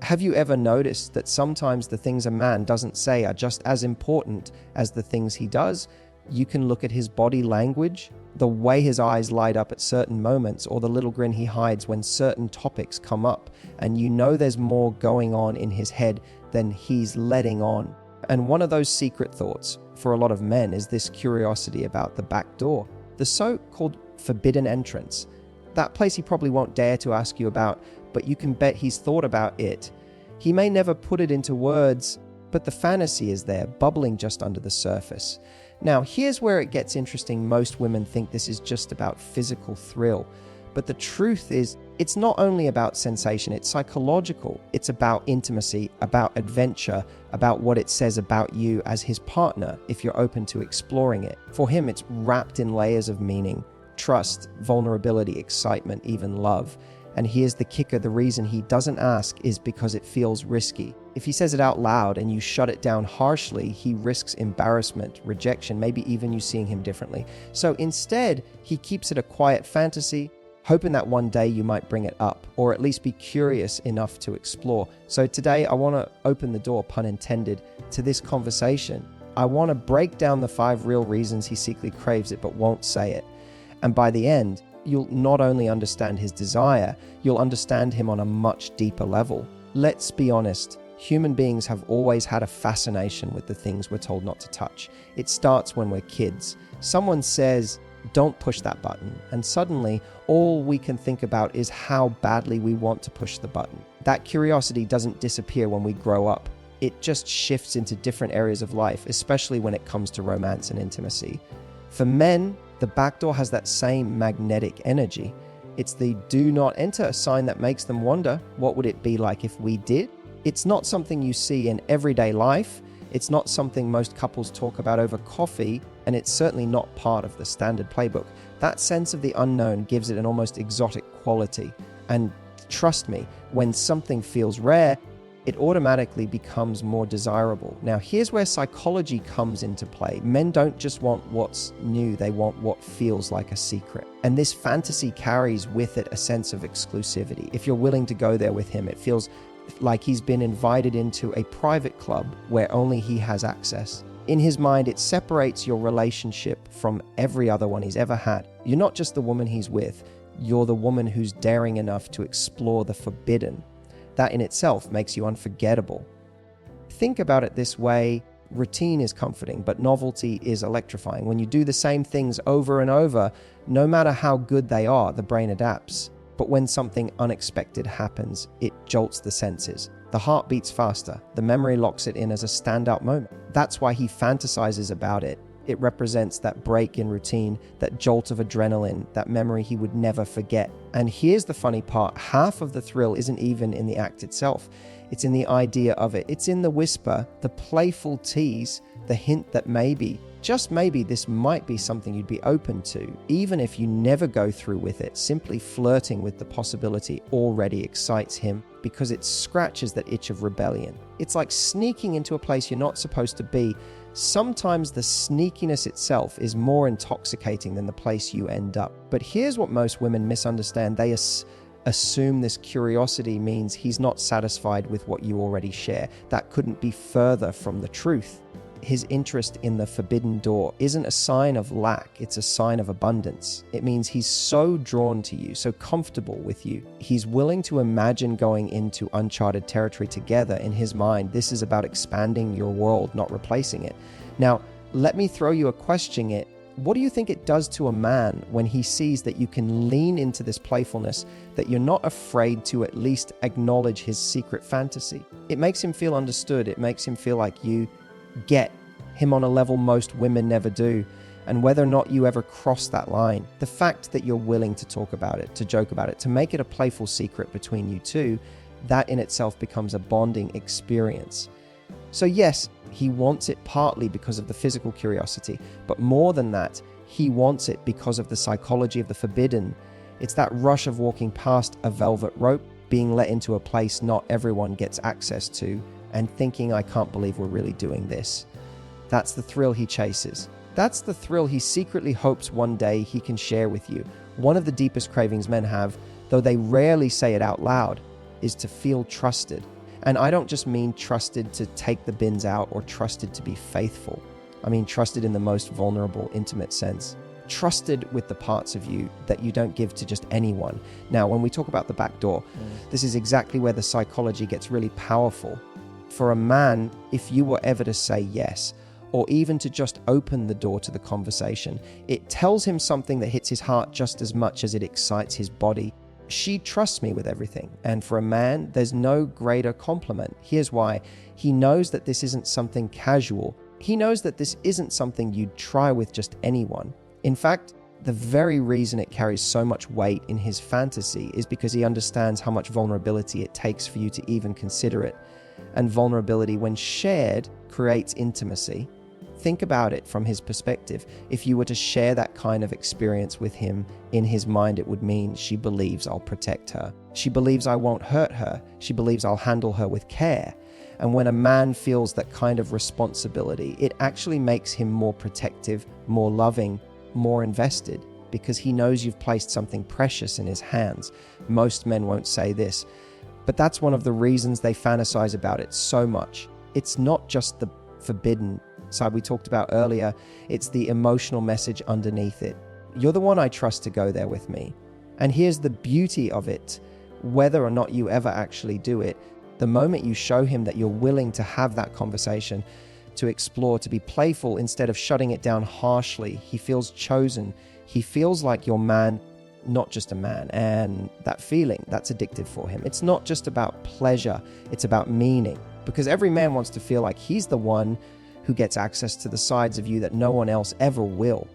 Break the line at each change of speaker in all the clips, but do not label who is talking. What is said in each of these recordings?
Have you ever noticed that sometimes the things a man doesn't say are just as important as the things he does? You can look at his body language, the way his eyes light up at certain moments, or the little grin he hides when certain topics come up, and you know there's more going on in his head than he's letting on. And one of those secret thoughts for a lot of men is this curiosity about the back door, the so-called forbidden entrance. That place he probably won't dare to ask you about, but you can bet he's thought about it. He may never put it into words, but the fantasy is there, bubbling just under the surface. Now, here's where it gets interesting. Most women think this is just about physical thrill, but the truth is, it's not only about sensation, it's psychological. It's about intimacy, about adventure, about what it says about you as his partner, if you're open to exploring it. For him, it's wrapped in layers of meaning, trust, vulnerability, excitement, even love. And here's the kicker, the reason he doesn't ask is because it feels risky. If he says it out loud and you shut it down harshly, he risks embarrassment, rejection, maybe even you seeing him differently. So instead, he keeps it a quiet fantasy, hoping that one day you might bring it up, or at least be curious enough to explore. So today, I want to open the door, pun intended, to this conversation. I want to break down the 5 real reasons he secretly craves it but won't say it. And by the end, you'll not only understand his desire, you'll understand him on a much deeper level. Let's be honest, human beings have always had a fascination with the things we're told not to touch. It starts when we're kids. Someone says, "Don't push that button," and suddenly all we can think about is how badly we want to push the button. That curiosity doesn't disappear when we grow up. It just shifts into different areas of life, especially when it comes to romance and intimacy. For men, the back door has that same magnetic energy. It's the do not enter sign that makes them wonder, what would it be like if we did? It's not something you see in everyday life. It's not something most couples talk about over coffee, and it's certainly not part of the standard playbook. That sense of the unknown gives it an almost exotic quality. And trust me, when something feels rare, it automatically becomes more desirable. Now, here's where psychology comes into play. Men don't just want what's new, they want what feels like a secret. And this fantasy carries with it a sense of exclusivity. If you're willing to go there with him, it feels like he's been invited into a private club where only he has access. In his mind, it separates your relationship from every other one he's ever had. You're not just the woman he's with, you're the woman who's daring enough to explore the forbidden. That in itself makes you unforgettable. Think about it this way, routine is comforting, but novelty is electrifying. When you do the same things over and over, no matter how good they are, the brain adapts. But when something unexpected happens, it jolts the senses. The heart beats faster. The memory locks it in as a standout moment. That's why he fantasizes about it. It represents that break in routine, that jolt of adrenaline, that memory he would never forget. And here's the funny part, half of the thrill isn't even in the act itself. It's in the idea of it. It's in the whisper, the playful tease, the hint that maybe, just maybe, this might be something you'd be open to. Even if you never go through with it, simply flirting with the possibility already excites him because it scratches that itch of rebellion. It's like sneaking into a place you're not supposed to be. Sometimes the sneakiness itself is more intoxicating than the place you end up. But here's what most women misunderstand. They assume this curiosity means he's not satisfied with what you already share. That couldn't be further from the truth. His interest in the forbidden door isn't a sign of lack, it's a sign of abundance. It means he's so drawn to you, so comfortable with you. He's willing to imagine going into uncharted territory together. In his mind, this is about expanding your world, not replacing it. Now, let me throw you a question. What do you think it does to a man when he sees that you can lean into this playfulness, that you're not afraid to at least acknowledge his secret fantasy? It makes him feel understood. It makes him feel like you get him on a level most women never do. And whether or not you ever cross that line, the fact that you're willing to talk about it, to joke about it, to make it a playful secret between you two, that in itself becomes a bonding experience. So yes, he wants it partly because of the physical curiosity, but more than that, he wants it because of the psychology of the forbidden. It's that rush of walking past a velvet rope, being let into a place not everyone gets access to, and thinking, I can't believe we're really doing this. That's the thrill he chases. That's the thrill he secretly hopes one day he can share with you. One of the deepest cravings men have, though they rarely say it out loud, is to feel trusted. And I don't just mean trusted to take the bins out or trusted to be faithful. I mean trusted in the most vulnerable, intimate sense. Trusted with the parts of you that you don't give to just anyone. Now, when we talk about the back door, this is exactly where the psychology gets really powerful. For a man, if you were ever to say yes, or even to just open the door to the conversation, it tells him something that hits his heart just as much as it excites his body. She trusts me with everything. And for a man, there's no greater compliment. Here's why. He knows that this isn't something casual. He knows that this isn't something you'd try with just anyone. In fact, the very reason it carries so much weight in his fantasy is because he understands how much vulnerability it takes for you to even consider it. And vulnerability, when shared, creates intimacy. Think about it from his perspective. If you were to share that kind of experience with him, in his mind it would mean she believes I'll protect her. She believes I won't hurt her. She believes I'll handle her with care. And when a man feels that kind of responsibility, it actually makes him more protective, more loving, more invested, because he knows you've placed something precious in his hands. Most men won't say this, but that's one of the reasons they fantasize about it so much. It's not just the forbidden side we talked about earlier, it's the emotional message underneath it. You're the one I trust to go there with me. And here's the beauty of it, whether or not you ever actually do it, the moment you show him that you're willing to have that conversation, to explore, to be playful instead of shutting it down harshly, he feels chosen. He feels like your man, not just a man. And that feeling, that's addictive for him. It's not just about pleasure, it's about meaning. Because every man wants to feel like he's the one who gets access to the sides of you that no one else ever will.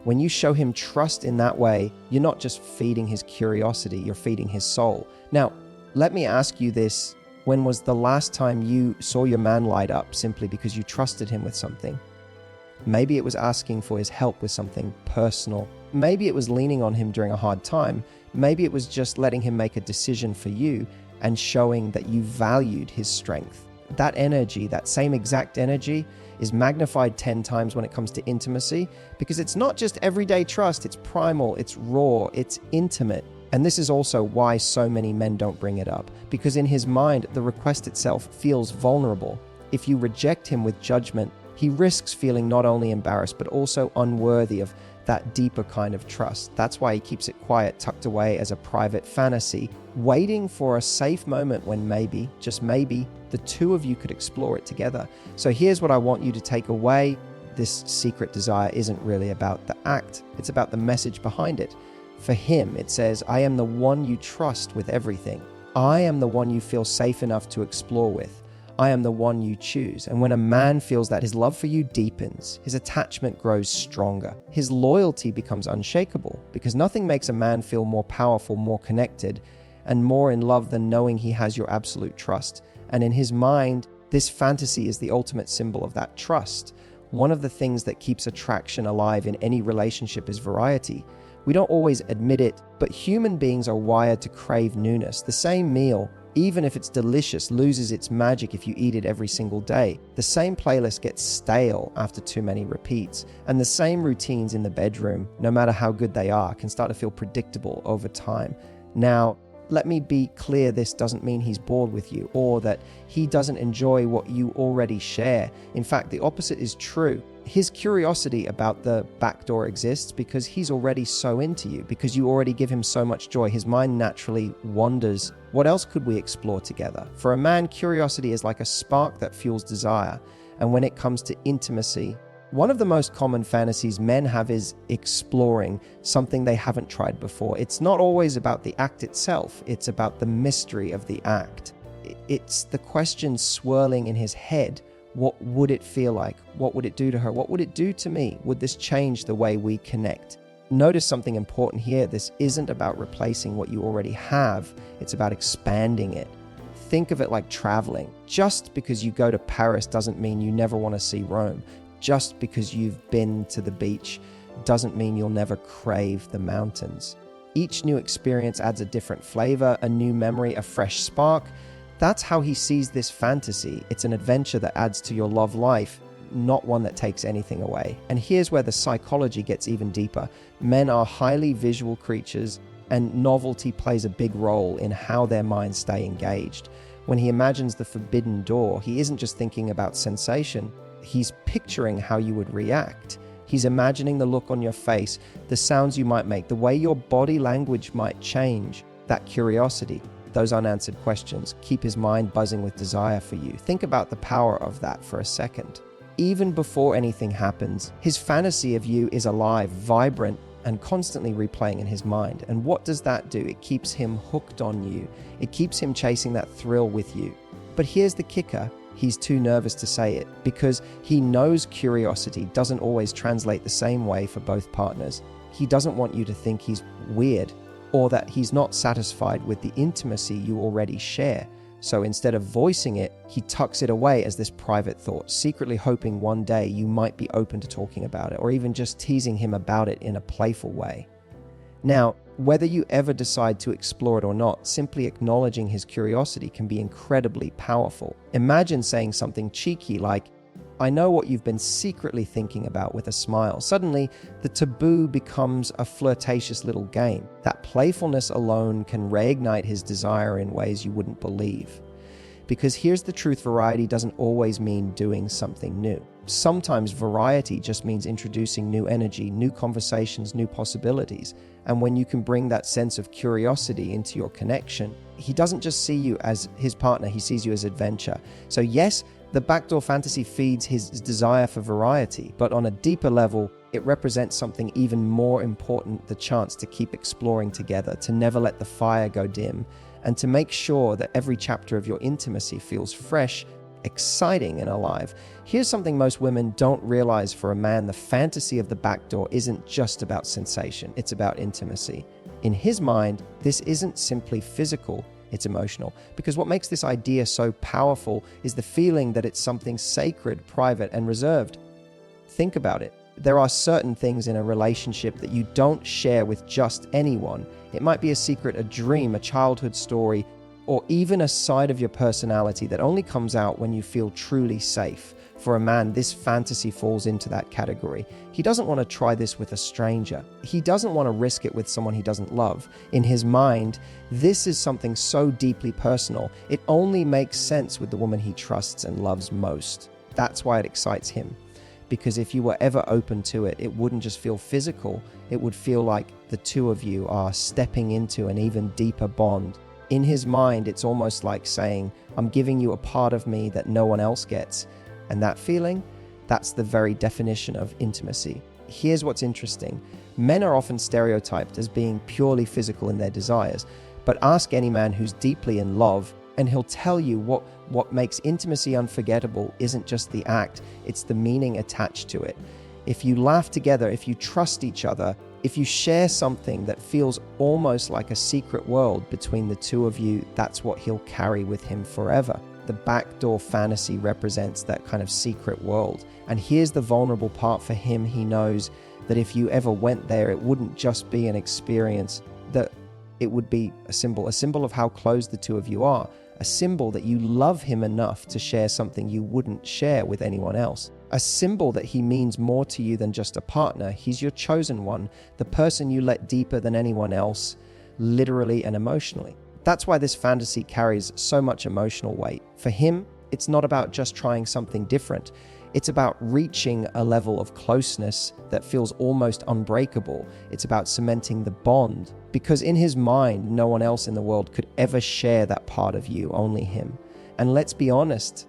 When you show him trust in that way, you're not just feeding his curiosity, you're feeding his soul. Now, let me ask you this. When was the last time you saw your man light up simply because you trusted him with something? Maybe it was asking for his help with something personal. Maybe it was leaning on him during a hard time. Maybe it was just letting him make a decision for you and showing that you valued his strength. That energy, that same exact energy, is magnified 10 times when it comes to intimacy, because it's not just everyday trust, it's primal, it's raw, it's intimate. And this is also why so many men don't bring it up, because in his mind, the request itself feels vulnerable. If you reject him with judgment, he risks feeling not only embarrassed, but also unworthy of that deeper kind of trust. That's why he keeps it quiet, tucked away as a private fantasy, waiting for a safe moment when maybe, just maybe, the two of you could explore it together. So here's what I want you to take away. This secret desire isn't really about the act, it's about the message behind it. For him, it says, I am the one you trust with everything. I am the one you feel safe enough to explore with. I am the one you choose. And when a man feels that, his love for you deepens, his attachment grows stronger, his loyalty becomes unshakable, because nothing makes a man feel more powerful, more connected, and more in love than knowing he has your absolute trust. And in his mind, this fantasy is the ultimate symbol of that trust. One of the things that keeps attraction alive in any relationship is variety. We don't always admit it, but human beings are wired to crave newness. The same meal, even if it's delicious, loses its magic if you eat it every single day. The same playlist gets stale after too many repeats. And the same routines in the bedroom, no matter how good they are, can start to feel predictable over time. Now, let me be clear, this doesn't mean he's bored with you or that he doesn't enjoy what you already share. In fact, the opposite is true. His curiosity about the back door exists because he's already so into you, because you already give him so much joy. His mind naturally wonders, what else could we explore together? For a man, curiosity is like a spark that fuels desire. And when it comes to intimacy, one of the most common fantasies men have is exploring something they haven't tried before. It's not always about the act itself, it's about the mystery of the act. It's the question swirling in his head. What would it feel like? What would it do to her? What would it do to me? Would this change the way we connect? Notice something important here. This isn't about replacing what you already have. It's about expanding it. Think of it like traveling. Just because you go to Paris doesn't mean you never want to see Rome. Just because you've been to the beach doesn't mean you'll never crave the mountains. Each new experience adds a different flavor, a new memory, a fresh spark. That's how he sees this fantasy. It's an adventure that adds to your love life, not one that takes anything away. And here's where the psychology gets even deeper. Men are highly visual creatures, and novelty plays a big role in how their minds stay engaged. When he imagines the forbidden door, he isn't just thinking about sensation, he's picturing how you would react. He's imagining the look on your face, the sounds you might make, the way your body language might change. That curiosity, those unanswered questions, keep his mind buzzing with desire for you. Think about the power of that for a second. Even before anything happens, his fantasy of you is alive, vibrant, and constantly replaying in his mind. And what does that do? It keeps him hooked on you. It keeps him chasing that thrill with you. But here's the kicker. He's too nervous to say it because he knows curiosity doesn't always translate the same way for both partners. He doesn't want you to think he's weird or that he's not satisfied with the intimacy you already share. So instead of voicing it, he tucks it away as this private thought, secretly hoping one day you might be open to talking about it, or even just teasing him about it in a playful way. Now, whether you ever decide to explore it or not, simply acknowledging his curiosity can be incredibly powerful. Imagine saying something cheeky like, "I know what you've been secretly thinking about," with a smile. Suddenly, the taboo becomes a flirtatious little game. That playfulness alone can reignite his desire in ways you wouldn't believe. Because here's the truth, variety doesn't always mean doing something new. Sometimes variety just means introducing new energy, new conversations, new possibilities. And when you can bring that sense of curiosity into your connection, he doesn't just see you as his partner, he sees you as adventure. So yes, the backdoor fantasy feeds his desire for variety, but on a deeper level, it represents something even more important, the chance to keep exploring together, to never let the fire go dim, and to make sure that every chapter of your intimacy feels fresh, exciting, and alive. Here's something most women don't realize: for a man, the fantasy of the backdoor isn't just about sensation, it's about intimacy. In his mind, this isn't simply physical, it's emotional. Because what makes this idea so powerful is the feeling that it's something sacred, private, and reserved. Think about it. There are certain things in a relationship that you don't share with just anyone. It might be a secret, a dream, a childhood story, or even a side of your personality that only comes out when you feel truly safe. For a man, this fantasy falls into that category. He doesn't want to try this with a stranger. He doesn't want to risk it with someone he doesn't love. In his mind, this is something so deeply personal. It only makes sense with the woman he trusts and loves most. That's why it excites him. Because if you were ever open to it, it wouldn't just feel physical. It would feel like the two of you are stepping into an even deeper bond. In his mind, it's almost like saying, "I'm giving you a part of me that no one else gets." And that feeling, that's the very definition of intimacy. Here's what's interesting. Men are often stereotyped as being purely physical in their desires, but ask any man who's deeply in love, and he'll tell you what makes intimacy unforgettable isn't just the act, it's the meaning attached to it. If you laugh together, if you trust each other, if you share something that feels almost like a secret world between the two of you, that's what he'll carry with him forever. The backdoor fantasy represents that kind of secret world. And here's the vulnerable part for him. He knows that if you ever went there, it wouldn't just be an experience, that it would be a symbol of how close the two of you are, a symbol that you love him enough to share something you wouldn't share with anyone else. A symbol that he means more to you than just a partner. He's your chosen one, the person you let deeper than anyone else, literally and emotionally. That's why this fantasy carries so much emotional weight. For him, it's not about just trying something different. It's about reaching a level of closeness that feels almost unbreakable. It's about cementing the bond. Because in his mind, no one else in the world could ever share that part of you, only him. And let's be honest,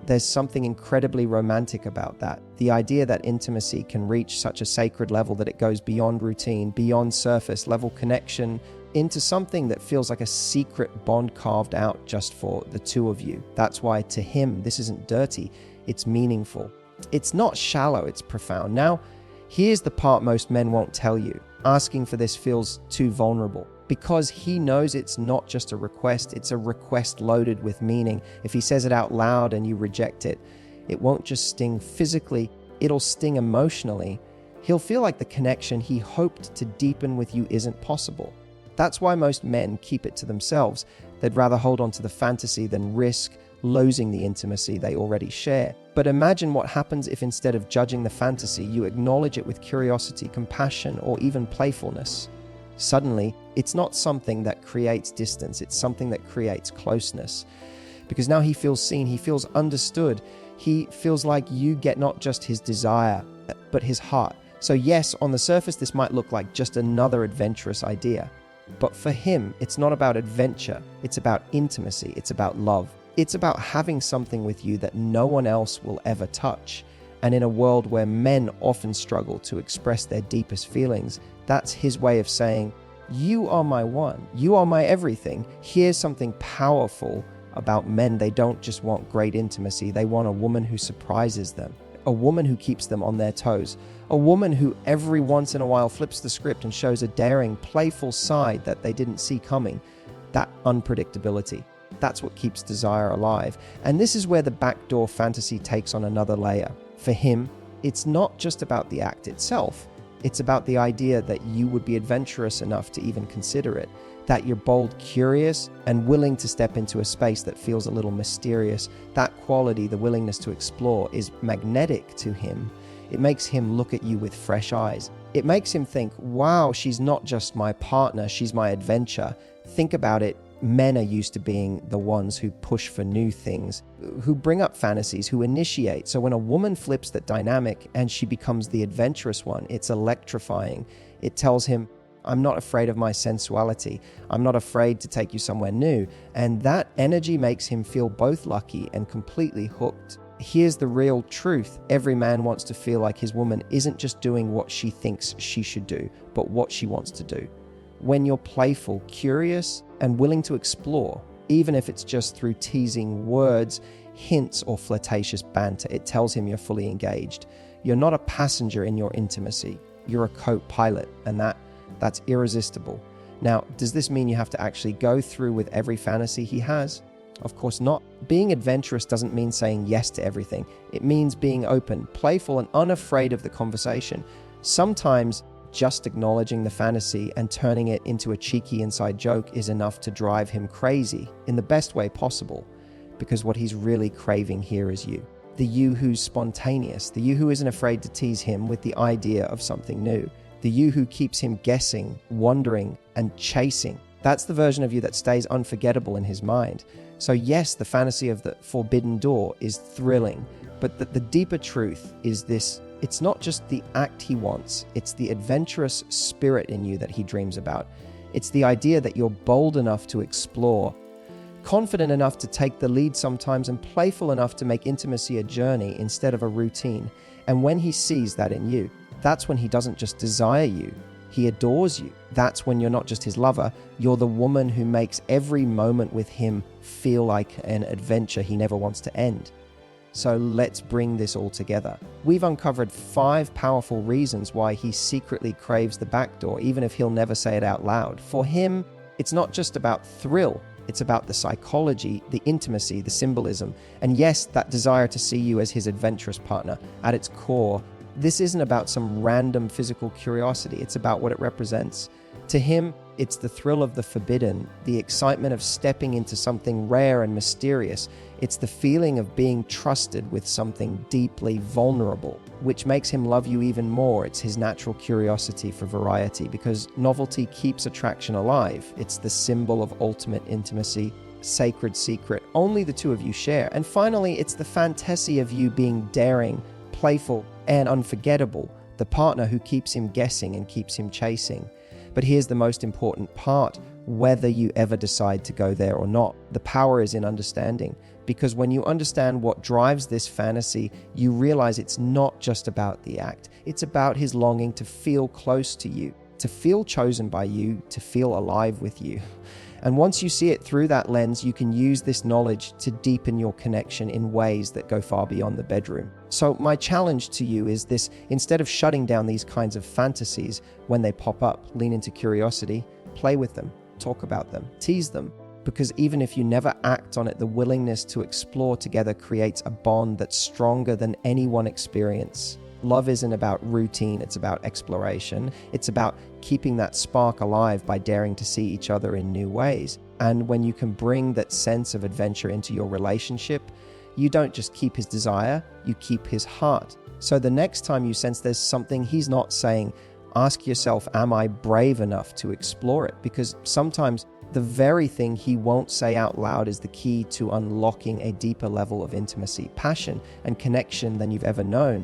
there's something incredibly romantic about that. The idea that intimacy can reach such a sacred level that it goes beyond routine, beyond surface level connection, into something that feels like a secret bond carved out just for the two of you. That's why to him, this isn't dirty, it's meaningful. It's not shallow, it's profound. Now, here's the part most men won't tell you. Asking for this feels too vulnerable. Because he knows it's not just a request, it's a request loaded with meaning. If he says it out loud and you reject it, it won't just sting physically, it'll sting emotionally. He'll feel like the connection he hoped to deepen with you isn't possible. That's why most men keep it to themselves. They'd rather hold on to the fantasy than risk losing the intimacy they already share. But imagine what happens if instead of judging the fantasy, you acknowledge it with curiosity, compassion, or even playfulness. Suddenly, it's not something that creates distance, it's something that creates closeness. because now he feels seen, he feels understood, he feels like you get not just his desire, but his heart. So yes, on the surface, this might look like just another adventurous idea. But for him, it's not about adventure. It's about intimacy. It's about love. It's about having something with you that no one else will ever touch. And in a world where men often struggle to express their deepest feelings, that's his way of saying, you are my one. You are my everything. Here's something powerful about men. They don't just want great intimacy. They want a woman who surprises them, a woman who keeps them on their toes, a woman who every once in a while flips the script and shows a daring, playful side that they didn't see coming. That unpredictability. That's what keeps desire alive. And this is where the backdoor fantasy takes on another layer. For him, it's not just about the act itself. It's about the idea that you would be adventurous enough to even consider it, that you're bold, curious, and willing to step into a space that feels a little mysterious. That quality, the willingness to explore, is magnetic to him. It makes him look at you with fresh eyes. It makes him think, wow, she's not just my partner, she's my adventure. Think about it. Men are used to being the ones who push for new things, who bring up fantasies, who initiate. So when a woman flips that dynamic and she becomes the adventurous one, it's electrifying. It tells him, I'm not afraid of my sensuality. I'm not afraid to take you somewhere new. And that energy makes him feel both lucky and completely hooked. Here's the real truth. Every man wants to feel like his woman isn't just doing what she thinks she should do, but what she wants to do. When you're playful, curious, and willing to explore, even if it's just through teasing words, hints, or flirtatious banter, it tells him you're fully engaged. You're not a passenger in your intimacy. You're a co-pilot, and that's irresistible. Now, does this mean you have to actually go through with every fantasy he has? Of course not. Being adventurous doesn't mean saying yes to everything. It means being open, playful, and unafraid of the conversation. Sometimes just acknowledging the fantasy and turning it into a cheeky inside joke is enough to drive him crazy in the best way possible, because what he's really craving here is you. The you who's spontaneous, the you who isn't afraid to tease him with the idea of something new, the you who keeps him guessing, wondering, and chasing. That's the version of you that stays unforgettable in his mind. So yes, the fantasy of the forbidden door is thrilling, but the deeper truth is this: it's not just the act he wants, it's the adventurous spirit in you that he dreams about. It's the idea that you're bold enough to explore, confident enough to take the lead sometimes, and playful enough to make intimacy a journey instead of a routine. And when he sees that in you, that's when he doesn't just desire you, he adores you. That's when you're not just his lover, you're the woman who makes every moment with him feel like an adventure he never wants to end. So let's bring this all together. We've uncovered 5 powerful reasons why he secretly craves the backdoor, even if he'll never say it out loud. For him, it's not just about thrill. It's about the psychology, the intimacy, the symbolism. And yes, that desire to see you as his adventurous partner. At its core, this isn't about some random physical curiosity. It's about what it represents. To him, it's the thrill of the forbidden, the excitement of stepping into something rare and mysterious. It's the feeling of being trusted with something deeply vulnerable, which makes him love you even more. It's his natural curiosity for variety, because novelty keeps attraction alive. It's the symbol of ultimate intimacy, sacred secret only the two of you share. And finally, it's the fantasy of you being daring, playful, and unforgettable, the partner who keeps him guessing and keeps him chasing. But here's the most important part: whether you ever decide to go there or not, the power is in understanding. Because when you understand what drives this fantasy, you realize it's not just about the act. It's about his longing to feel close to you, to feel chosen by you, to feel alive with you. And once you see it through that lens, you can use this knowledge to deepen your connection in ways that go far beyond the bedroom. So my challenge to you is this: instead of shutting down these kinds of fantasies when they pop up, lean into curiosity, play with them, talk about them, tease them. Because even if you never act on it, the willingness to explore together creates a bond that's stronger than any one experience. Love isn't about routine, it's about exploration. It's about keeping that spark alive by daring to see each other in new ways. And when you can bring that sense of adventure into your relationship, you don't just keep his desire, you keep his heart. So the next time you sense there's something he's not saying, ask yourself, am I brave enough to explore it? Because sometimes The very thing he won't say out loud is the key to unlocking a deeper level of intimacy, passion, and connection than you've ever known.